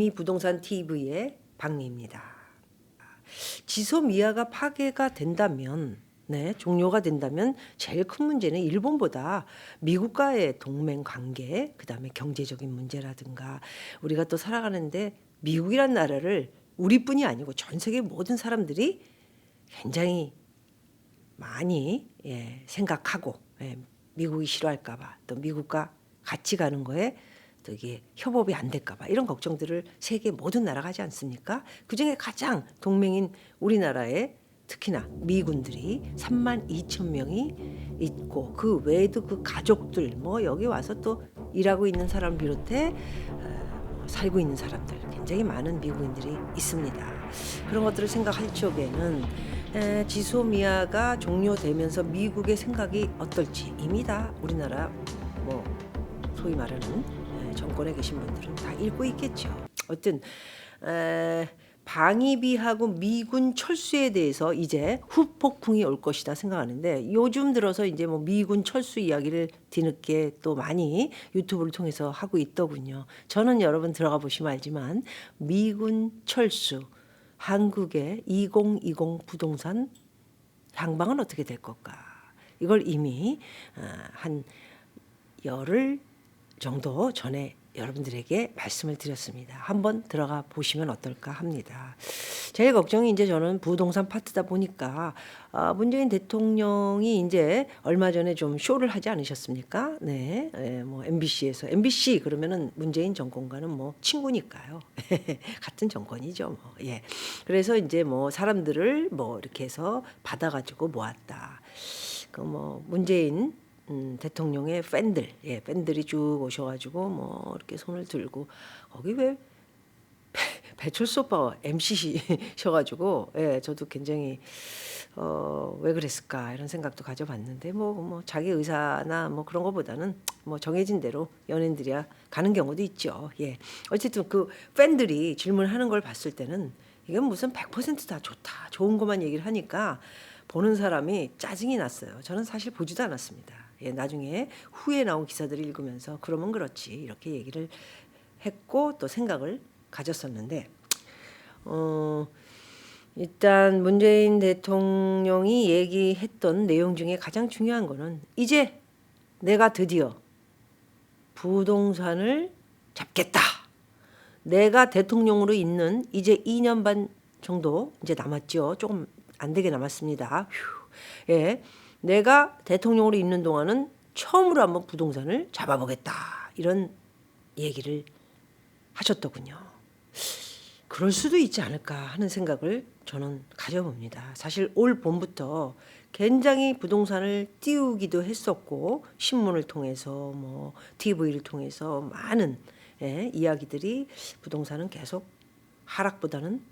다미 부동산 TV의 박미입니다. 지소미아가 파괴가 된다면, 종료가 된다면 제일 큰 문제는 일본보다 미국과의 동맹 관계, 그다음에 경제적인 문제라든가 우리가 또 살아가는데 미국이란 나라를 우리뿐이 아니고 전 세계 모든 사람들이 굉장히 많이 생각하고 미국이 싫어할까봐 또 미국과 같이 가는 거에 또 이게 협업이 안 될까봐 이런 걱정들을 세계 모든 나라가 하지 않습니까? 그중에 가장 동맹인 우리나라에 특히나 미군들이 32,000명이 있고 그 외에도 그 가족들 뭐 여기 와서 또 일하고 있는 사람 비롯해 살고 있는 사람들 굉장히 많은 미국인들이 있습니다. 그런 것들을 생각할 적에는 지소미아가 종료되면서 미국의 생각이 어떨지 이미 다 우리나라 뭐 소위 말하는 정권에 계신 분들은 다 읽고 있겠죠. 어쨌든 방위비하고 미군 철수에 대해서 이제 후폭풍이 올 것이다 생각하는데 요즘 들어서 이제 뭐 미군 철수 이야기를 뒤늦게 또 많이 유튜브를 통해서 하고 있더군요. 저는 여러분 들어가 보시면 알지만 미군 철수 한국의 2020 부동산 향방은 어떻게 될 것까? 이걸 이미 한 열흘 정도 전에 여러분들에게 말씀을 드렸습니다. 한번 들어가 보시면 어떨까 합니다. 제일 걱정이 이제 저는 부동산 파트다 보니까 문재인 대통령이 이제 얼마 전에 좀 쇼를 하지 않으셨습니까? 네, 뭐 MBC에서 MBC 그러면은 문재인 정권과는 뭐 친구니까요. 같은 정권이죠. 뭐. 예. 그래서 이제 뭐 사람들을 뭐 이렇게 해서 받아가지고 모았다. 그 뭐 문재인 대통령의 팬들이 쭉 오셔가지고 뭐 이렇게 손을 들고 거기 왜 배철수 오빠 MC셔가지고 저도 굉장히 왜 그랬을까 이런 생각도 가져봤는데 뭐 자기 의사나 뭐 그런 것보다는 뭐 정해진 대로 연예인들이야 가는 경우도 있죠. 어쨌든 그 팬들이 질문하는 걸 봤을 때는 이건 무슨 100%다 좋다 좋은 것만 얘기를 하니까 보는 사람이 짜증이 났어요. 저는 사실 보지도 않았습니다. 나중에 후에 나온 기사들을 읽으면서 그러면 그렇지 이렇게 얘기를 했고 또 생각을 가졌었는데 일단 문재인 대통령이 얘기했던 내용 중에 가장 중요한 거는 이제 내가 드디어 부동산을 잡겠다. 내가 대통령으로 있는 이제 2년 반 정도 이제 남았죠. 조금 안 되게 남았습니다. 내가 대통령으로 있는 동안은 처음으로 한번 부동산을 잡아보겠다. 이런 얘기를 하셨더군요. 그럴 수도 있지 않을까 하는 생각을 저는 가져봅니다. 사실 올 봄부터 굉장히 부동산을 띄우기도 했었고 신문을 통해서 뭐 TV를 통해서 많은 이야기들이 부동산은 계속 하락보다는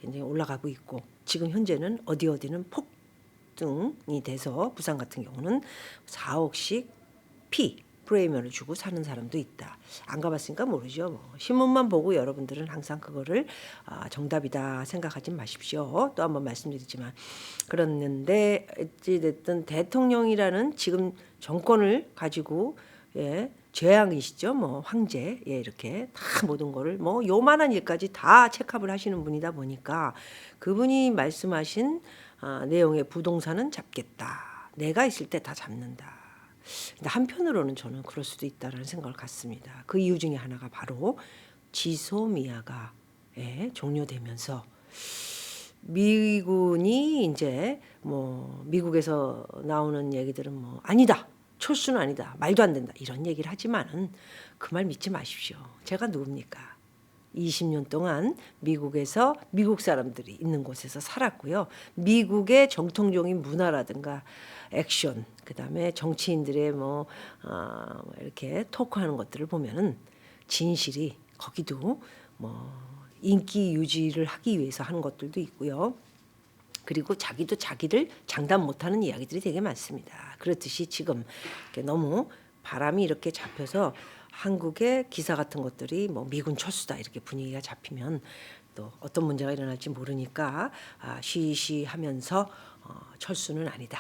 굉장히 올라가고 있고 지금 현재는 어디는 폭등이 돼서 부산 같은 경우는 4억씩 프리미엄을 주고 사는 사람도 있다. 안 가봤으니까 모르죠. 뭐. 신문만 보고 여러분들은 항상 그거를 정답이다 생각하지 마십시오. 또 한번 말씀드리지만 그랬는데 어찌됐든 대통령이라는 지금 정권을 가지고 재앙이시죠. 뭐 황제 이렇게 다 모든 거를 뭐 요만한 일까지 다 체크업을 하시는 분이다 보니까 그분이 말씀하신 내용의 부동산은 잡겠다. 내가 있을 때 다 잡는다. 근데 한편으로는 저는 그럴 수도 있다라는 생각을 갖습니다. 그 이유 중에 하나가 바로 지소미아가 종료되면서 미군이 이제 뭐 미국에서 나오는 얘기들은 뭐 아니다. 철수는 아니다. 말도 안 된다. 이런 얘기를 하지만은 그 말 믿지 마십시오. 제가 누굽니까? 20년 동안 미국에서 미국 사람들이 있는 곳에서 살았고요. 미국의 정통적인 문화라든가 액션, 그다음에 정치인들의 뭐 이렇게 토크하는 것들을 보면은 진실이 거기도 뭐 인기 유지를 하기 위해서 하는 것들도 있고요. 그리고 자기도 자기를 장담 못하는 이야기들이 되게 많습니다. 그렇듯이 지금 너무 바람이 이렇게 잡혀서 한국의 기사 같은 것들이 뭐 미군 철수다 이렇게 분위기가 잡히면 또 어떤 문제가 일어날지 모르니까 시시하면서 철수는 아니다.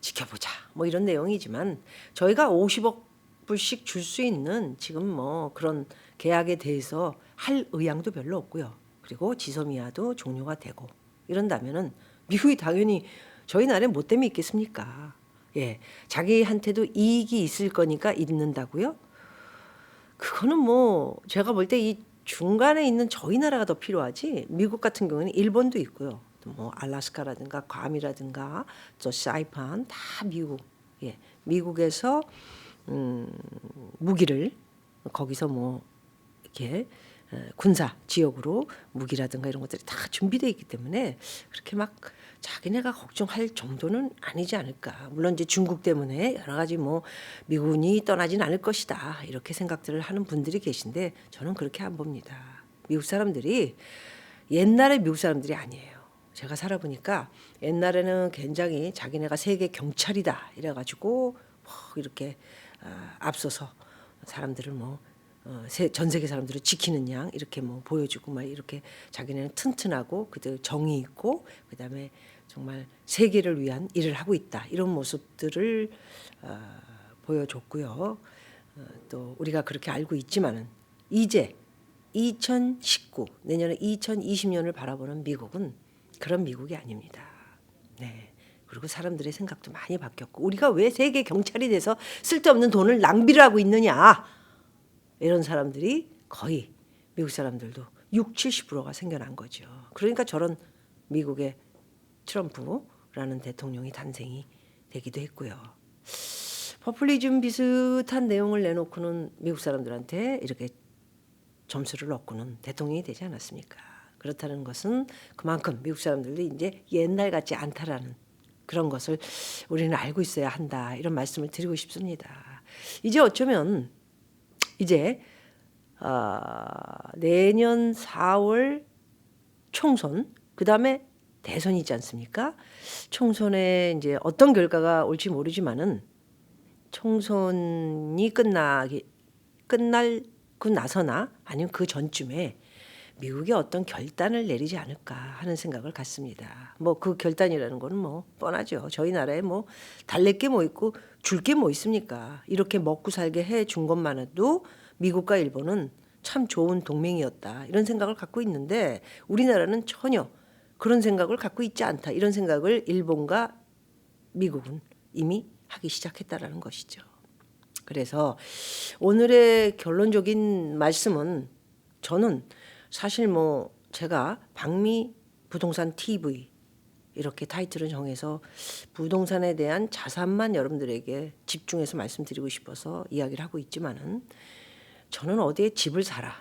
지켜보자. 뭐 이런 내용이지만 저희가 50억 불씩 줄 수 있는 지금 뭐 그런 계약에 대해서 할 의향도 별로 없고요. 그리고 지소미아도 종료가 되고 이런다면은 미국이 당연히 저희 나라에 뭐 때문에 있겠습니까? 예, 자기한테도 이익이 있을 거니까 있는다고요? 그거는 뭐 제가 볼 때 이 중간에 있는 저희 나라가 더 필요하지. 미국 같은 경우에는 일본도 있고요. 또 뭐 알라스카라든가 괌이라든가 저 사이판 다 미국. 예, 미국에서 무기를 거기서 뭐 이렇게 군사 지역으로 무기라든가 이런 것들이 다 준비되어 있기 때문에 그렇게 막 자기네가 걱정할 정도는 아니지 않을까. 물론 이제 중국 때문에 여러 가지 뭐 미군이 떠나진 않을 것이다 이렇게 생각들을 하는 분들이 계신데 저는 그렇게 안 봅니다. 미국 사람들이 옛날에 미국 사람들이 아니에요. 제가 살아보니까 옛날에는 굉장히 자기네가 세계 경찰이다 이래가지고 뭐 이렇게 앞서서 사람들을 뭐 전 세계 사람들을 지키는 양 이렇게 뭐 보여주고 막 이렇게 자기네는 튼튼하고 그들 정의 있고 그다음에 정말 세계를 위한 일을 하고 있다 이런 모습들을 보여줬고요. 또 우리가 그렇게 알고 있지만은 이제 2019 내년에 2020년을 바라보는 미국은 그런 미국이 아닙니다. 네. 그리고 사람들의 생각도 많이 바뀌었고 우리가 왜 세계 경찰이 돼서 쓸데없는 돈을 낭비를 하고 있느냐 이런 사람들이 거의 미국 사람들도 70~70%가 생겨난 거죠. 그러니까 저런 미국의 트럼프라는 대통령이 탄생이 되기도 했고요. 포퓰리즘 비슷한 내용을 내놓고는 미국 사람들한테 이렇게 점수를 얻고는 대통령이 되지 않았습니까? 그렇다는 것은 그만큼 미국 사람들도 이제 옛날 같지 않다라는 그런 것을 우리는 알고 있어야 한다. 이런 말씀을 드리고 싶습니다. 이제 어쩌면 이제 내년 4월 총선 그다음에 대선이 있지 않습니까? 총선에 이제 어떤 결과가 올지 모르지만은 총선이 끝날고 나서나 아니면 그 전쯤에 미국이 어떤 결단을 내리지 않을까 하는 생각을 갖습니다. 뭐 그 결단이라는 거는 뭐 뻔하죠. 저희 나라에 뭐 달랠 게 뭐 있고 줄 게 뭐 있습니까? 이렇게 먹고 살게 해 준 것만 해도 미국과 일본은 참 좋은 동맹이었다. 이런 생각을 갖고 있는데 우리나라는 전혀 그런 생각을 갖고 있지 않다. 이런 생각을 일본과 미국은 이미 하기 시작했다라는 것이죠. 그래서 오늘의 결론적인 말씀은 저는 사실 뭐 제가 박미 부동산 TV 이렇게 타이틀을 정해서 부동산에 대한 자산만 여러분들에게 집중해서 말씀드리고 싶어서 이야기를 하고 있지만은 저는 어디에 집을 사라,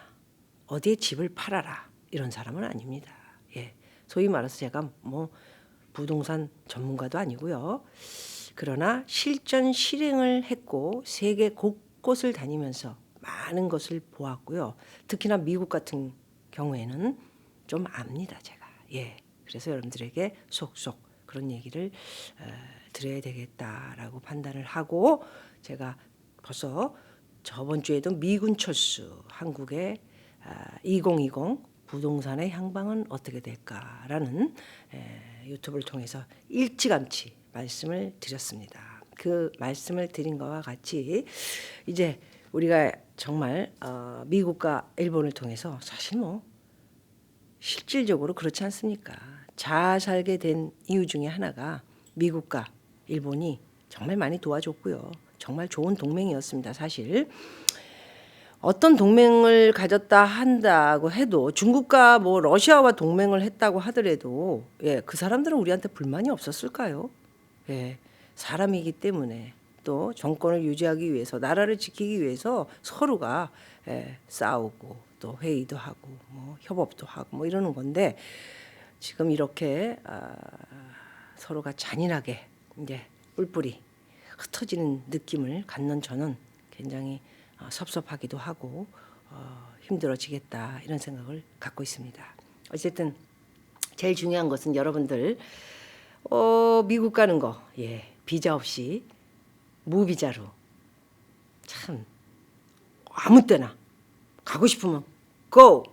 어디에 집을 팔아라 이런 사람은 아닙니다. 예, 소위 말해서 제가 뭐 부동산 전문가도 아니고요. 그러나 실전 실행을 했고 세계 곳곳을 다니면서 많은 것을 보았고요. 특히나 미국 같은 경우에는 좀 압니다, 제가. 예. 그래서 여러분들에게 속속 그런 얘기를 드려야 되겠다라고 판단을 하고 제가 벌써 저번 주에도 미군 철수 한국의 2020 부동산의 향방은 어떻게 될까라는 유튜브를 통해서 일찌감치 말씀을 드렸습니다. 그 말씀을 드린 것과 같이 이제 우리가 정말 미국과 일본을 통해서 사실 뭐 실질적으로 그렇지 않습니까? 잘 살게 된 이유 중에 하나가 미국과 일본이 정말 많이 도와줬고요. 정말 좋은 동맹이었습니다. 사실 어떤 동맹을 가졌다 한다고 해도 중국과 뭐 러시아와 동맹을 했다고 하더라도 그 사람들은 우리한테 불만이 없었을까요? 사람이기 때문에 또 정권을 유지하기 위해서 나라를 지키기 위해서 서로가 싸우고 또 회의도 하고 뭐 협업도 하고 뭐 이러는 건데 지금 이렇게 서로가 잔인하게 이제 뿔뿔이 흩어지는 느낌을 갖는 저는 굉장히 섭섭하기도 하고 힘들어지겠다 이런 생각을 갖고 있습니다. 어쨌든 제일 중요한 것은 여러분들 미국 가는 거 비자 없이 무비자로 참 아무 때나 가고 싶으면 go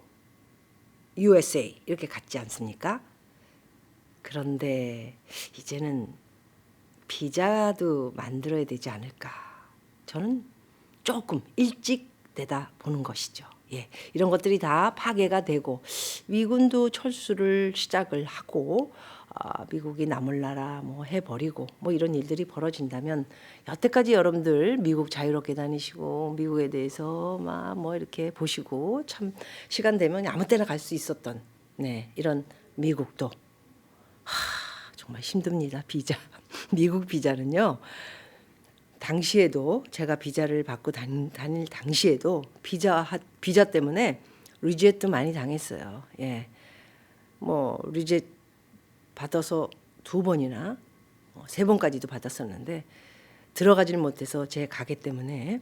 USA 이렇게 갔지 않습니까? 그런데 이제는 비자도 만들어야 되지 않을까. 저는 조금 일찍 내다 보는 것이죠. 예, 이런 것들이 다 파괴가 되고 미군도 철수를 시작을 하고 미국이 나몰라라 뭐 해버리고 뭐 이런 일들이 벌어진다면 여태까지 여러분들 미국 자유롭게 다니시고 미국에 대해서 막 뭐 이렇게 보시고 참 시간 되면 아무 때나 갈 수 있었던 이런 미국도 정말 힘듭니다. 비자 미국 비자는요. 당시에도 제가 비자를 받고 다닐 당시에도 비자 때문에 리jet도 많이 당했어요. 예, 뭐 리jet 받아서 2번이나 3번까지도 받았었는데 들어가지를 못해서 제 가게 때문에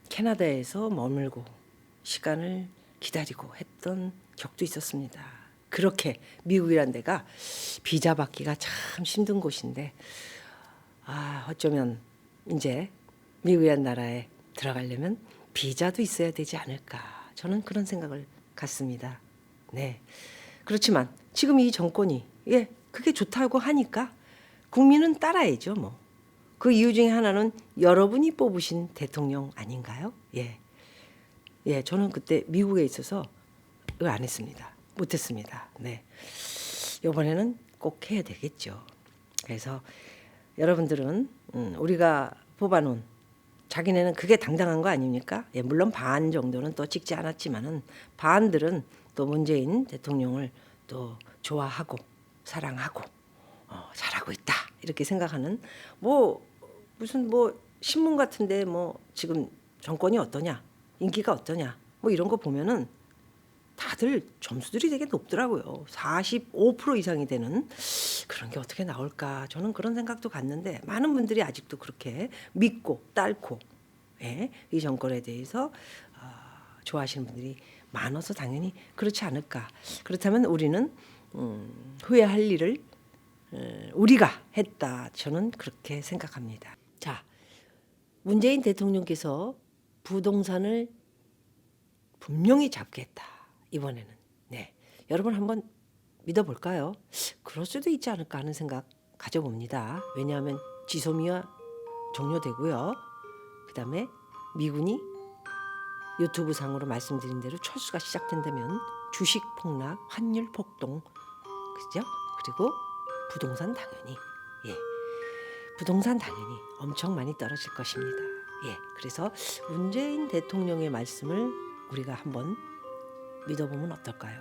캐나다에서 머물고 시간을 기다리고 했던 적도 있었습니다. 그렇게 미국이란 데가 비자 받기가 참 힘든 곳인데 어쩌면 이제 미국이란 나라에 들어가려면 비자도 있어야 되지 않을까. 저는 그런 생각을 갖습니다. 네. 그렇지만 지금 이 정권이 그게 좋다고 하니까 국민은 따라야죠, 뭐. 그 이유 중에 하나는 여러분이 뽑으신 대통령 아닌가요? 예, 저는 그때 미국에 있어서 이걸 안 했습니다. 못했습니다. 네. 이번에는 꼭 해야 되겠죠. 그래서 여러분들은 우리가 뽑아놓은 자기네는 그게 당당한 거 아닙니까? 예, 물론 반 정도는 또 찍지 않았지만은 반들은 또 문재인 대통령을 또 좋아하고 사랑하고 잘하고 있다 이렇게 생각하는 무슨 신문 같은데 지금 정권이 어떠냐 인기가 어떠냐 이런 거 보면은 다들 점수들이 되게 높더라고요. 45% 이상이 되는 그런 게 어떻게 나올까 저는 그런 생각도 갖는데 많은 분들이 아직도 그렇게 믿고 딸고 이 정권에 대해서 좋아하시는 분들이 많아서 당연히 그렇지 않을까. 그렇다면 우리는 후회할 일을 우리가 했다. 저는 그렇게 생각합니다. 자, 문재인 대통령께서 부동산을 분명히 잡겠다. 이번에는. 네. 여러분 한번 믿어볼까요? 그럴 수도 있지 않을까 하는 생각 가져봅니다. 왜냐하면 지소미아 종료되고요. 그다음에 미군이 유튜브 상으로 말씀드린 대로 철수가 시작된다면 주식 폭락, 환율 폭동, 그죠? 그리고 부동산 당연히 부동산 당연히 엄청 많이 떨어질 것입니다. 그래서 문재인 대통령의 말씀을 우리가 한번 믿어보면 어떨까요?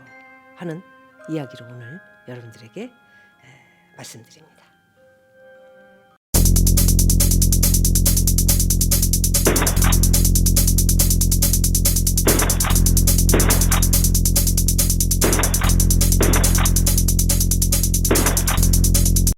하는 이야기로 오늘 여러분들에게 말씀드립니다.